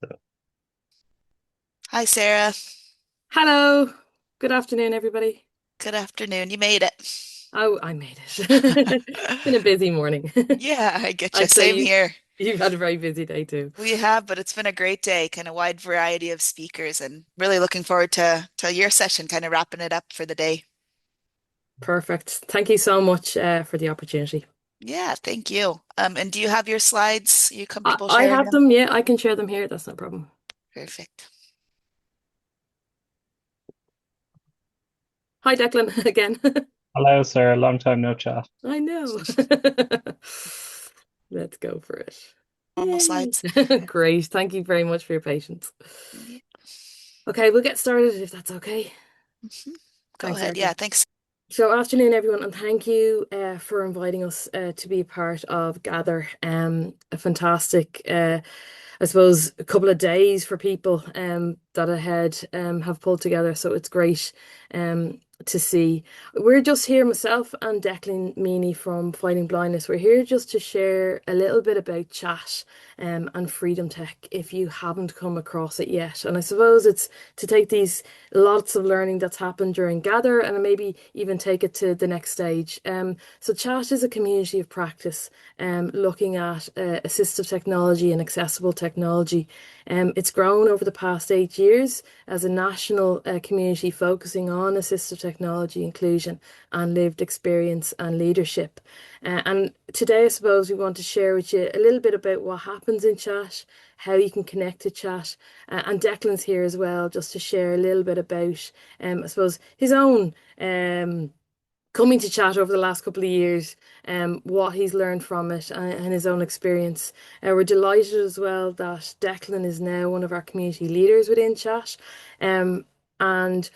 So, Hi, Sarah. Hello. Good afternoon, everybody. Good afternoon. You made it. Oh, I made it. It's been a busy morning. Yeah, I get you. I'd say Same here. you've had a very busy day too. We have, but it's been a great day, kind of wide variety of speakers, and really looking forward to your session, kind of wrapping it up for the day. Perfect. Thank you so much for the opportunity. Yeah, thank you. And do you have your slides? Are you I, comfortable I sharing have them? them. Yeah, I can share them here. That's no problem. Perfect. Hi, Declan, again. hello, sir. Long time no chat. I know. Let's go for it. Normal Yay. slides. Great. Thank you very much for your patience. Yeah. Okay, we'll get started if that's okay. Mhm. Go Thanks, ahead. Yeah, Erica. thanks. So, afternoon, everyone, and thank you for inviting us to be a part of Gather. A fantastic, I suppose, a couple of days for people that ahead have pulled together. So it's great to see. We're just here, myself and Declan Meenagh from Fighting Blindness. We're here just to share a little bit about chat and freedom tech if you haven't come across it yet. And I suppose it's to take these lots of learning that's happened during Gather and maybe even take it to the next stage. So chat is a community of practice looking at assistive technology and accessible technology. It's grown over the past 8 years as a national community focusing on assistive technology inclusion and lived experience and leadership. And today, I suppose we want to share with you a little bit about what happens in chat, how you can connect to chat, and Declan's here as well, just to share a little bit about, I suppose, his own coming to chat over the last couple of years, what he's learned from it and his own experience. We're delighted as well that Declan is now one of our community leaders within chat, and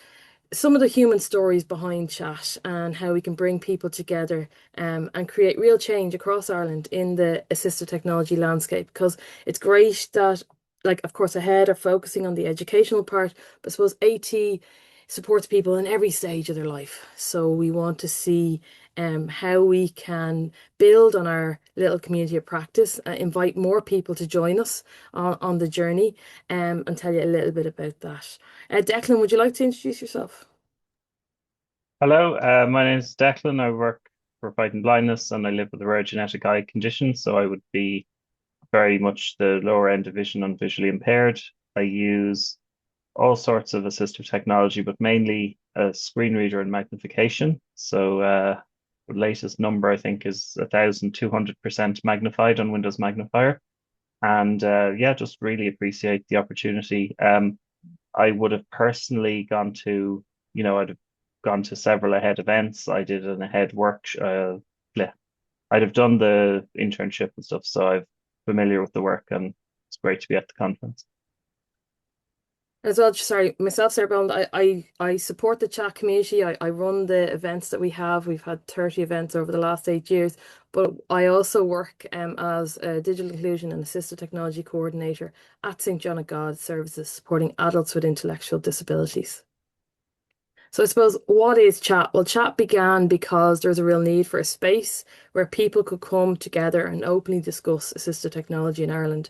some of the human stories behind chat and how we can bring people together and create real change across Ireland in the assistive technology landscape. Because it's great that, like, of course, ahead are focusing on the educational part, but I suppose AT supports people in every stage of their life. So we want to see how we can build on our little community of practice, invite more people to join us on the journey, and tell you a little bit about that. Declan, would you like to introduce yourself? Hello, my name is Declan. I work for Fighting Blindness and I live with a rare genetic eye condition. So I would be very much the lower end of vision and visually impaired. I use all sorts of assistive technology, but mainly a screen reader and magnification. So the latest number I think is 1,200% magnified on Windows Magnifier. And yeah, just really appreciate the opportunity. I would have personally gone to, I'd have gone to several ahead events. I did an ahead work. Yeah, I'd have done the internship and stuff, so I'm familiar with the work, and it's great to be at the conference. As well, sorry, myself, Sarah Boland, I support the chat community. I run the events that we have. We've had 30 events over the last 8 years, but I also work as a digital inclusion and assistive technology coordinator at St. John of God Services, supporting adults with intellectual disabilities. So I suppose what is chat? Well, chat began because there's a real need for a space where people could come together and openly discuss assistive technology in Ireland.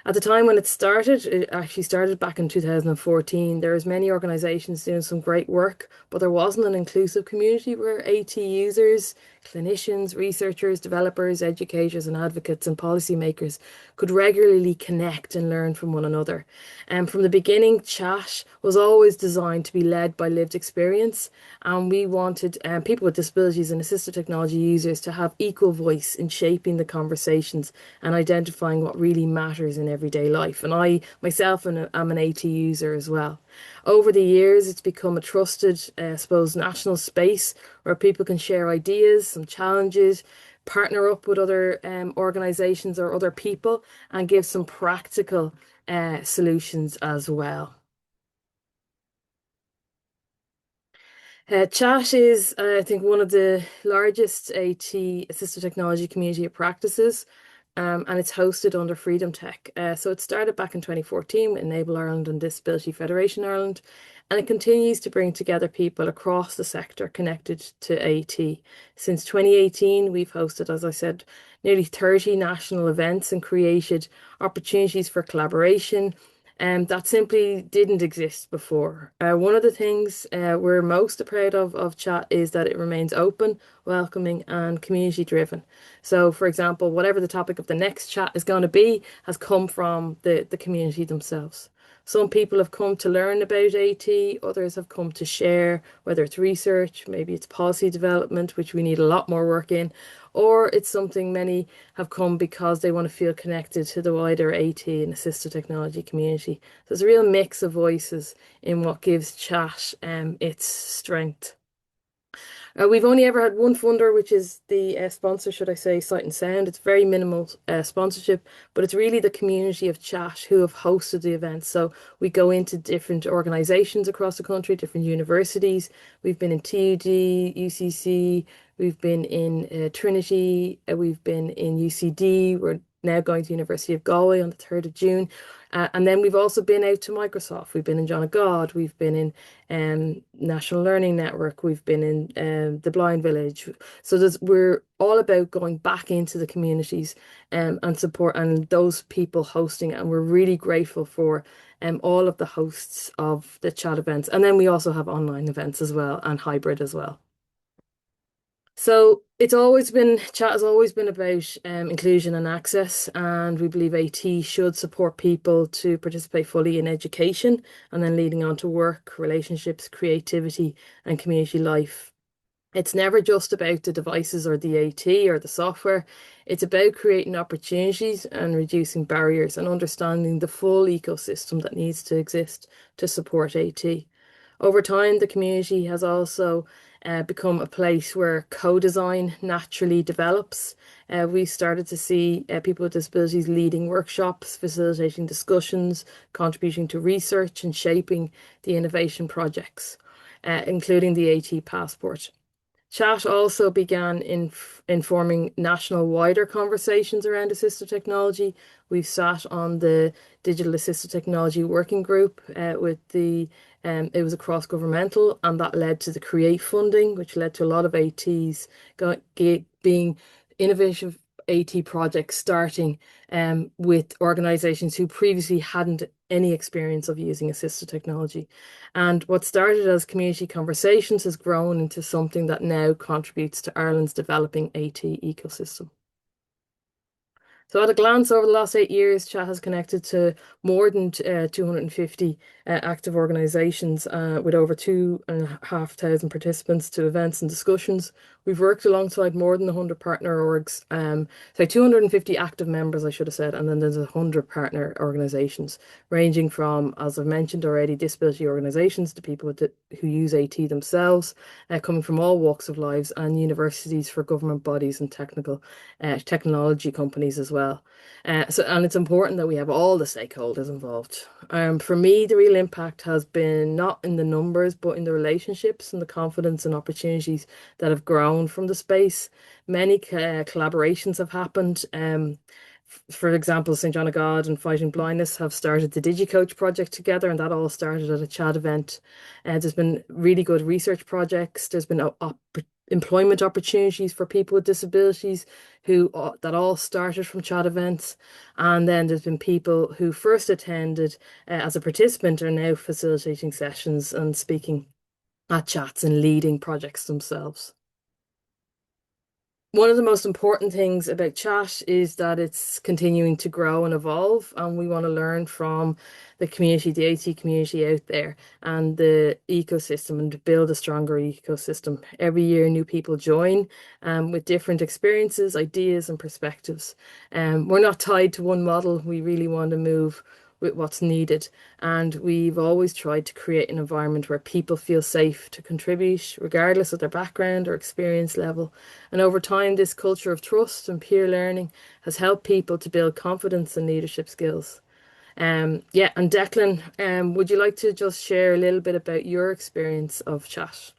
At the time when it actually started back in 2014. There was many organisations doing some great work, but there wasn't an inclusive community where AT users, clinicians, researchers, developers, educators, and advocates and policymakers could regularly connect and learn from one another. And from the beginning, chat was always designed to be led by lived experience, and we wanted people with disabilities and assistive technology users to have equal voice in shaping the conversations and identifying what really matters in everyday life. And I myself am an AT user as well. Over the years, it's become a trusted, I suppose, national space where people can share ideas, some challenges, partner up with other organizations or other people, and give some practical solutions as well. Chat is, I think, one of the largest AT assistive technology community of practices, and it's hosted under Freedom Tech. So it started back in 2014 with Enable Ireland and Disability Federation Ireland, and it continues to bring together people across the sector connected to AT. Since 2018, we've hosted, as I said, nearly 30 national events and created opportunities for collaboration that simply didn't exist before. One of the things we're most proud of Chat is that it remains open, welcoming, and community driven. So, for example, whatever the topic of the next chat is going to be has come from the community themselves. Some people have come to learn about AT, others have come to share, whether it's research, maybe it's policy development, which we need a lot more work in, or it's something many have come because they want to feel connected to the wider AT and assistive technology community. So there's a real mix of voices in what gives chat its strength. We've only ever had one funder, which is the sponsor, should I say, Sight and Sound. It's very minimal sponsorship, but it's really the community of chat who have hosted the event. So we go into different organizations across the country, different universities. We've been in TUD, UCC, we've been in Trinity, we've been in UCD. We're now going to University of Galway on the 3rd of June. And then we've also been out to Microsoft. We've been in John of God. We've been in National Learning Network. We've been in the Blind Village. So we're all about going back into the communities and support and those people hosting it. And we're really grateful for all of the hosts of the chat events. And then we also have online events as well and hybrid as well. So chat has always been about inclusion and access, and we believe AT should support people to participate fully in education and then leading on to work, relationships, creativity, and community life. It's never just about the devices or the AT or the software. It's about creating opportunities and reducing barriers and understanding the full ecosystem that needs to exist to support AT. Over time, the community has also become a place where co-design naturally develops. We started to see people with disabilities leading workshops, facilitating discussions, contributing to research and shaping the innovation projects, including the AT Passport. Chat also began informing national wider conversations around assistive technology. We've sat on the Digital Assistive Technology Working Group it was a cross-governmental, and that led to the Create funding, which led to a lot of ATs being innovative AT projects starting with organizations who previously hadn't any experience of using assistive technology. And what started as community conversations has grown into something that now contributes to Ireland's developing AT ecosystem. So at a glance, over the last 8 years, Chat has connected to more than 250 active organisations with over 2,500 participants to events and discussions. We've worked alongside more than 100 partner orgs, 250 active members, I should have said, and then there's 100 partner organisations, ranging from, as I've mentioned already, disability organisations to people who use AT themselves, coming from all walks of lives, and universities for government bodies and technology companies as well. And it's important that we have all the stakeholders involved. For me, the real impact has been not in the numbers, but in the relationships and the confidence and opportunities that have grown from the space. Many collaborations have happened. For example, St. John of God and Fighting Blindness have started the DigiCoach project together, and that all started at a chat event. There's been really good research projects. There's been employment opportunities for people with disabilities that all started from chat events. And then there's been people who first attended as a participant are now facilitating sessions and speaking at chats and leading projects themselves. One of the most important things about chat is that it's continuing to grow and evolve, and we want to learn from the community, the AT community out there, and the ecosystem, and to build a stronger ecosystem. Every year, new people join with different experiences, ideas, and perspectives. We're not tied to one model. We really want to move with what's needed. And we've always tried to create an environment where people feel safe to contribute, regardless of their background or experience level. And over time, this culture of trust and peer learning has helped people to build confidence and leadership skills. Yeah, and Declan, would you like to just share a little bit about your experience of chat?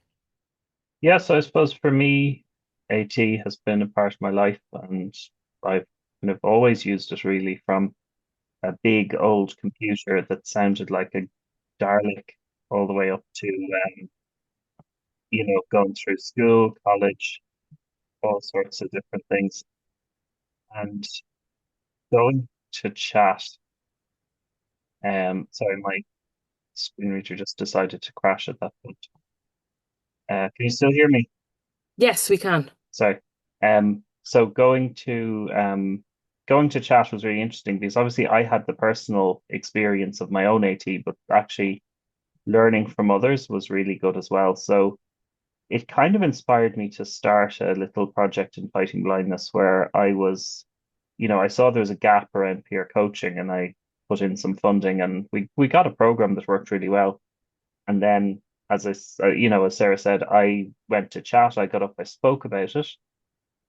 Yeah, so I suppose for me, AT has been a part of my life, and I've kind of always used it really from a big old computer that sounded like a Dalek all the way up to, going through school, college, all sorts of different things. And going to chat, sorry, my screen reader just decided to crash at that point. Can you still hear me? Yes, we can. Sorry. So going to chat was really interesting because obviously I had the personal experience of my own AT, but actually learning from others was really good as well. So it kind of inspired me to start a little project in fighting blindness where I saw there was a gap around peer coaching and I put in some funding and we got a program that worked really well. And then as Sarah said, I went to chat, I got up, I spoke about it.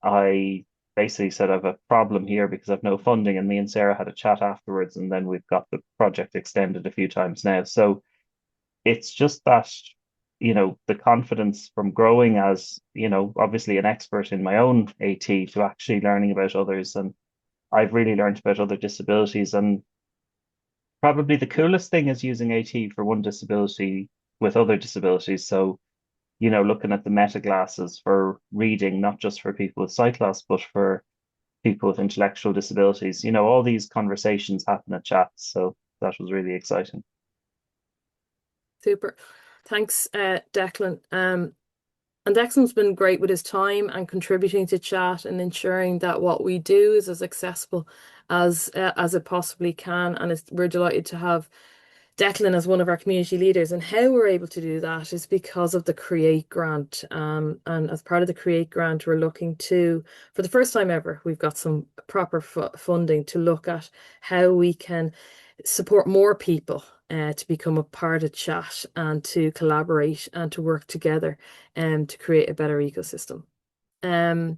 I basically said I have a problem here because I've no funding, and me and Sarah had a chat afterwards, and then we've got the project extended a few times now. So it's just that, the confidence from growing as, obviously an expert in my own AT to actually learning about others. And I've really learned about other disabilities. And probably the coolest thing is using AT for one disability with other disabilities. So, looking at the meta glasses for reading, not just for people with sight loss, but for people with intellectual disabilities. All these conversations happen at chats. So that was really exciting. Super. Thanks, Declan. And Declan's been great with his time and contributing to chat and ensuring that what we do is as accessible as it possibly can. And we're delighted to have Declan as one of our community leaders. And how we're able to do that is because of the Create grant. And as part of the Create grant, we're looking to, for the first time ever, we've got some proper funding to look at how we can support more people to become a part of chat and to collaborate and to work together and to create a better ecosystem. Um,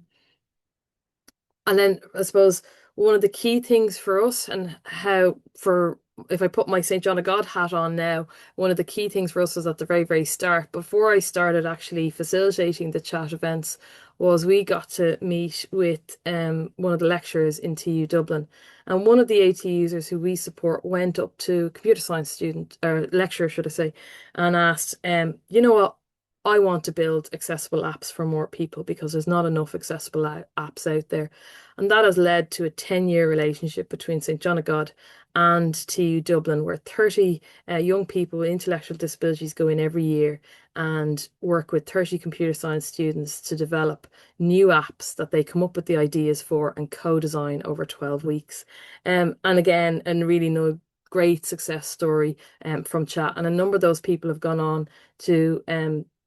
and then I suppose one of the key things for us and how for if I put my St. John of God hat on now, one of the key things for us was at the very, very start, before I started actually facilitating the chat events, was we got to meet with one of the lecturers in TU Dublin. And one of the AT users who we support went up to a computer science student, or lecturer, should I say, and asked, you know what? I want to build accessible apps for more people because there's not enough accessible apps out there. And that has led to a 10-year relationship between St. John of God and TU Dublin, where 30 young people with intellectual disabilities go in every year and work with 30 computer science students to develop new apps that they come up with the ideas for and co-design over 12 weeks. And again, and really no great success story from chat. And a number of those people have gone on to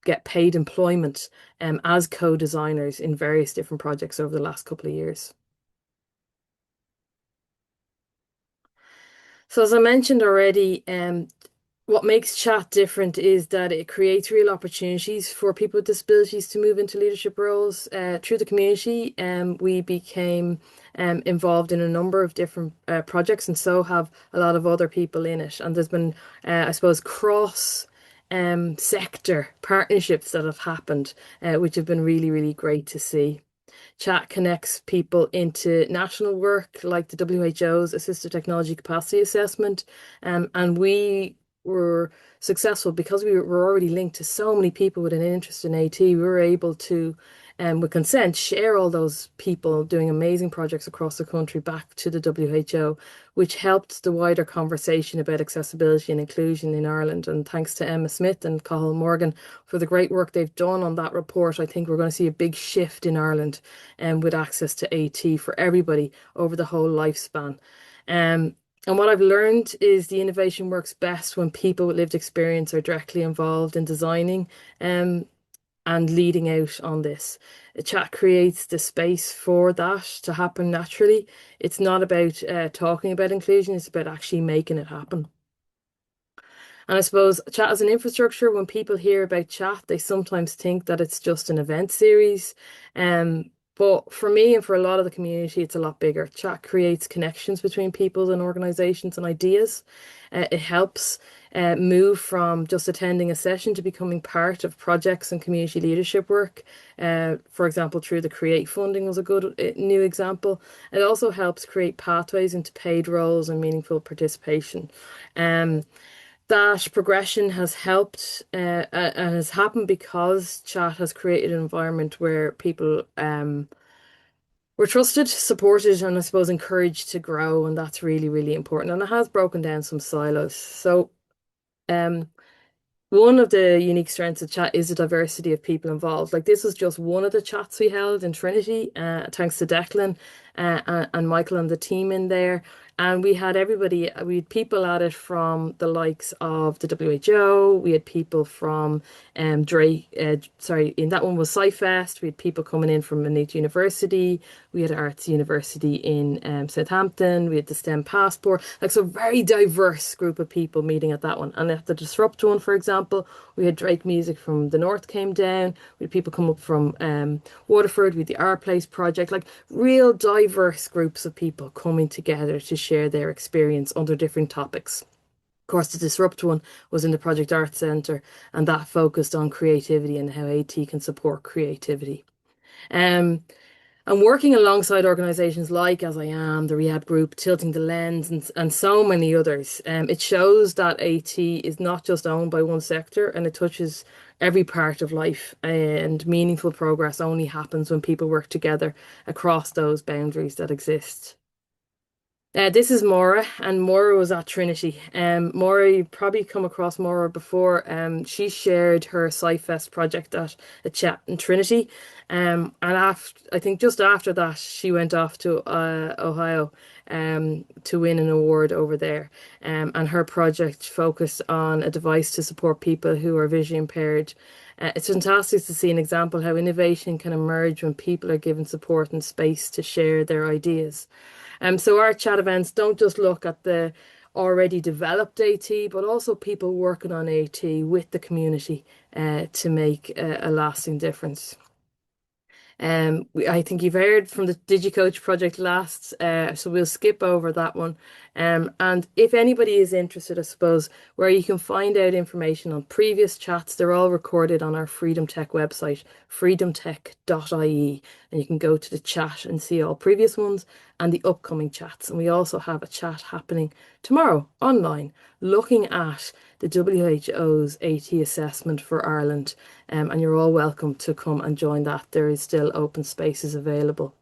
get paid employment as co-designers in various different projects over the last couple of years. So as I mentioned already, what makes chat different is that it creates real opportunities for people with disabilities to move into leadership roles through the community. We became involved in a number of different projects, and so have a lot of other people in it. And there's been, I suppose, cross sector partnerships that have happened, which have been really, really great to see. Chat connects people into national work like the WHO's Assistive Technology Capacity Assessment. And we were successful because we were already linked to so many people with an interest in AT. We were able to, with consent, share all those people doing amazing projects across the country back to the WHO, which helped the wider conversation about accessibility and inclusion in Ireland. And thanks to Emma Smith and Cathal Morgan for the great work they've done on that report, I think we're going to see a big shift in Ireland with access to AT for everybody over the whole lifespan. And what I've learned is the innovation works best when people with lived experience are directly involved in designing and leading out on this. A chat creates the space for that to happen naturally. It's not about talking about inclusion, it's about actually making it happen. And I suppose chat as an infrastructure, when people hear about chat, they sometimes think that it's just an event series. But for me and for a lot of the community, it's a lot bigger. Chat creates connections between people and organizations and ideas. It helps move from just attending a session to becoming part of projects and community leadership work. For example, through the Create funding was a good new example. It also helps create pathways into paid roles and meaningful participation. That progression has helped and has happened because chat has created an environment where people we're trusted, supported, and I suppose encouraged to grow, and that's really, really important. And it has broken down some silos. So, um, one of the unique strengths of chat is the diversity of people involved. Like this was just one of the chats we held in Trinity, thanks to Declan and Michael and the team in there. And we had everybody, we had people at it from the likes of the WHO, we had people from in that one was SciFest, we had people coming in from Meenagh University, we had Arts University in Southampton, we had the STEM Passport, like so very diverse group of people meeting at that one. And at the Disrupt one, for example, we had Drake Music from the North came down, we had people come up from Waterford, we had the Our Place project, like real diverse groups of people coming together to share their experience under different topics. Of course, the Disrupt one was in the Project Arts Centre, and that focused on creativity and how AT can support creativity. Um, and working alongside organisations like As I Am, the Rehab Group, Tilting the Lens, and so many others, it shows that AT is not just owned by one sector and it touches every part of life. And meaningful progress only happens when people work together across those boundaries that exist. This is Maura, and Maura was at Trinity. Maura, you've probably come across Maura before. She shared her SciFest project at a chat in Trinity. And after, I think just after that, she went off to Ohio to win an award over there. And her project focused on a device to support people who are visually impaired. It's fantastic to see an example how innovation can emerge when people are given support and space to share their ideas. So our chat events don't just look at the already developed AT, but also people working on AT with the community to make a lasting difference. I think you've heard from the DigiCoach project last, so we'll skip over that one. And if anybody is interested, I suppose, where you can find out information on previous chats, they're all recorded on our Freedom Tech website, freedomtech.ie, and you can go to the chat and see all previous ones and the upcoming chats. And we also have a chat happening tomorrow online, looking at the WHO's AT assessment for Ireland. And you're all welcome to come and join that. There is still open spaces available.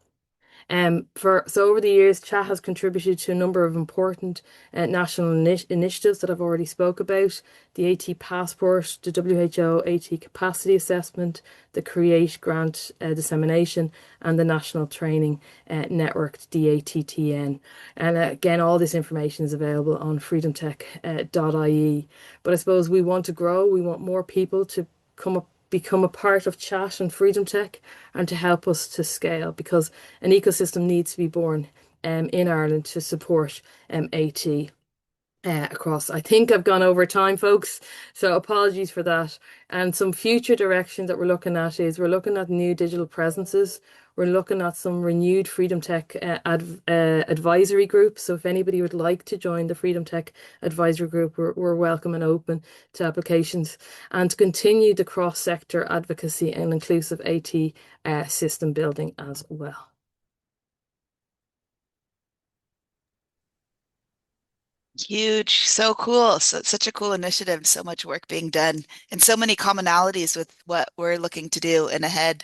So over the years, chat has contributed to a number of important national initiatives that I've already spoke about: the AT Passport, the WHO AT Capacity Assessment, the Create Grant Dissemination, and the National Training Network, DATTN. And again, all this information is available on freedomtech.ie. But I suppose we want to grow. We want more people to become a part of chat and Freedom Tech and to help us to scale, because an ecosystem needs to be born in Ireland to support AT across. I think I've gone over time, folks, so apologies for that. And some future direction that we're looking at is we're looking at new digital presences. We're looking at some renewed Freedom Tech advisory group. So if anybody would like to join the Freedom Tech advisory group, we're welcome and open to applications. And to continue the cross-sector advocacy and inclusive AT system building as well. Huge, so cool. So such a cool initiative, so much work being done, and so many commonalities with what we're looking to do in ahead.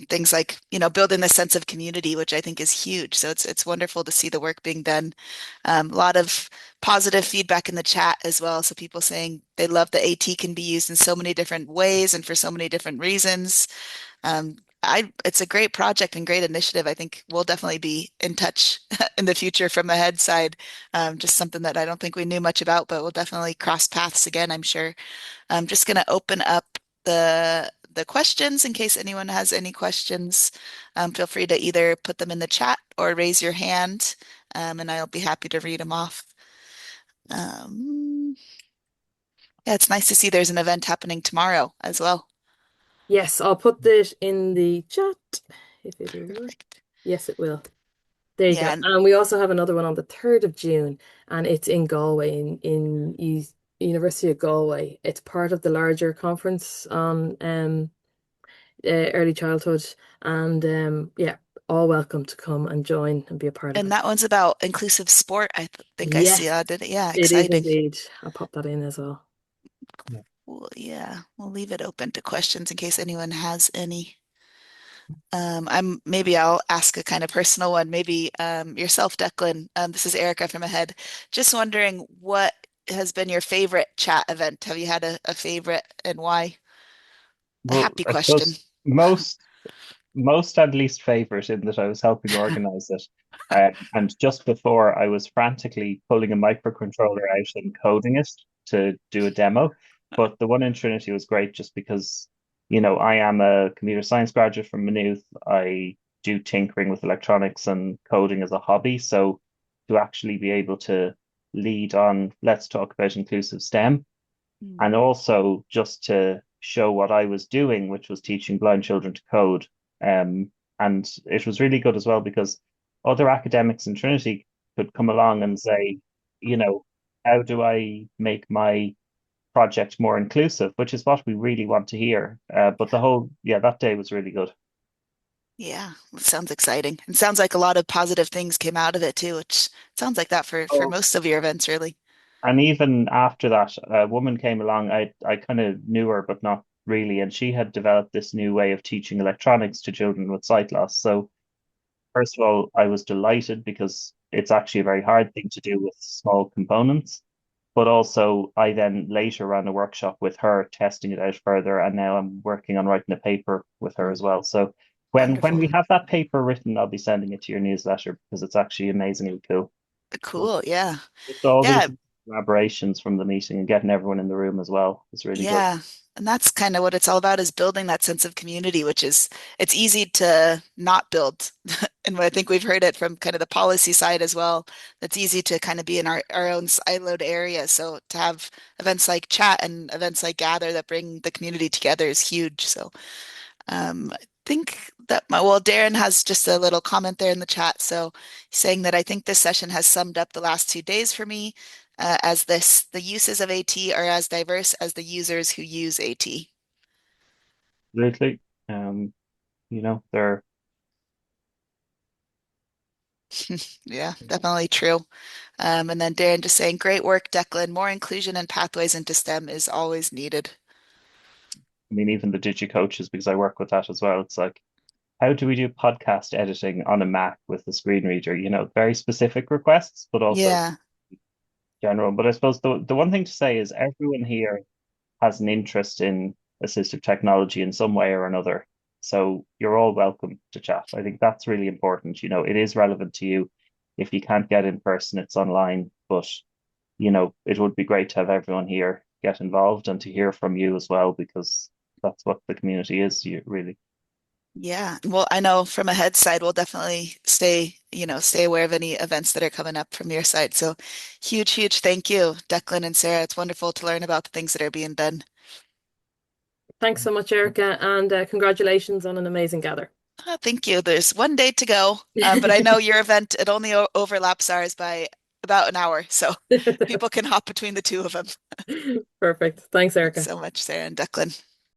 Things like, building this sense of community, which I think is huge. So it's wonderful to see the work being done. A lot of positive feedback in the chat as well. So people saying they love the AT can be used in so many different ways and for so many different reasons. It's a great project and great initiative. I think we'll definitely be in touch in the future from the head side. Just something that I don't think we knew much about, but we'll definitely cross paths again, I'm sure. I'm just going to open up the questions in case anyone has any questions. Feel free to either put them in the chat or raise your hand, and I'll be happy to read them off. Yeah, it's nice to see there's an event happening tomorrow as well. Yes, I'll put this in the chat if it'll work. Perfect. Yes, it will. There you go. Yeah, And we also have another one on the 3rd of June, and it's in Galway, in University of Galway. It's part of the larger conference on early childhood. And yeah, all welcome to come and join and be a part of and it. that one's about inclusive sport. I think I see. Yes, Did it? Yeah, it is exciting. indeed. I'll pop that in as well. Well, yeah, we'll leave it open to questions in case anyone has any. Maybe I'll ask a kind of personal one. Maybe yourself, Declan. This is Erica from Ahead. Just wondering what has been your favorite chat event? Have you had a favorite and why? A Well, happy I question. suppose most and least favorite in that I was helping organize it. And just before I was frantically pulling a microcontroller out and coding it to do a demo. But the one in Trinity was great just because, I am a computer science graduate from Maynooth. I do tinkering with electronics and coding as a hobby. So to actually be able to lead on, let's talk about inclusive STEM, Mm. and also just to show what I was doing, which was teaching blind children to code. And it was really good as well because other academics in Trinity could come along and say, you know, how do I make my project more inclusive, which is what we really want to hear. But that day was really good. Yeah, it sounds exciting. And sounds like a lot of positive things came out of it too, which sounds like that for Oh, most of your events, really. and even after that, a woman came along. I kind of knew her, but not really. And she had developed this new way of teaching electronics to children with sight loss. So first of all, I was delighted because it's actually a very hard thing to do with small components. But also, I then later ran a workshop with her, testing it out further, and now I'm working on writing a paper with her Mm. as well. So when Wonderful. we have that paper written, I'll be sending it to your newsletter because it's actually amazingly cool. So Cool. Yeah. just all Yeah. these collaborations from the meeting and getting everyone in the room as well is really good. Yeah. And that's kind of what it's all about is building that sense of community, which is it's easy to not build. And I think we've heard it from kind of the policy side as well. It's easy to kind of be in our own siloed area. So to have events like chat and events like gather that bring the community together is huge. So I think that Darren has just a little comment there in the chat. So saying that I think this session has summed up the last 2 days for me, as the uses of AT are as diverse as the users who use AT. Absolutely. Um, they're Yeah, definitely true. And then Darren just saying, great work, Declan. More inclusion and pathways into STEM is always needed. I mean, even the digi coaches, because I work with that as well. It's like, how do we do podcast editing on a Mac with a screen reader? Very specific requests, but also Yeah. general. But I suppose the one thing to say is everyone here has an interest in assistive technology in some way or another. So you're all welcome to chat. I think that's really important. It is relevant to you. If you can't get in person, it's online. But, it would be great to have everyone here get involved and to hear from you as well, because that's what the community is, you really. Yeah. Well, I know from a head side, we'll definitely stay aware of any events that are coming up from your side. So huge, huge thank you, Declan and Sarah. It's wonderful to learn about the things that are being done. Thanks so much, Erica, and congratulations on an amazing gather. Oh, thank you. There's one day to go, but I know your event, it only overlaps ours by about an hour. So people can hop between the two of them. Perfect. Thanks, Thanks Erica. so much, Sarah and Declan.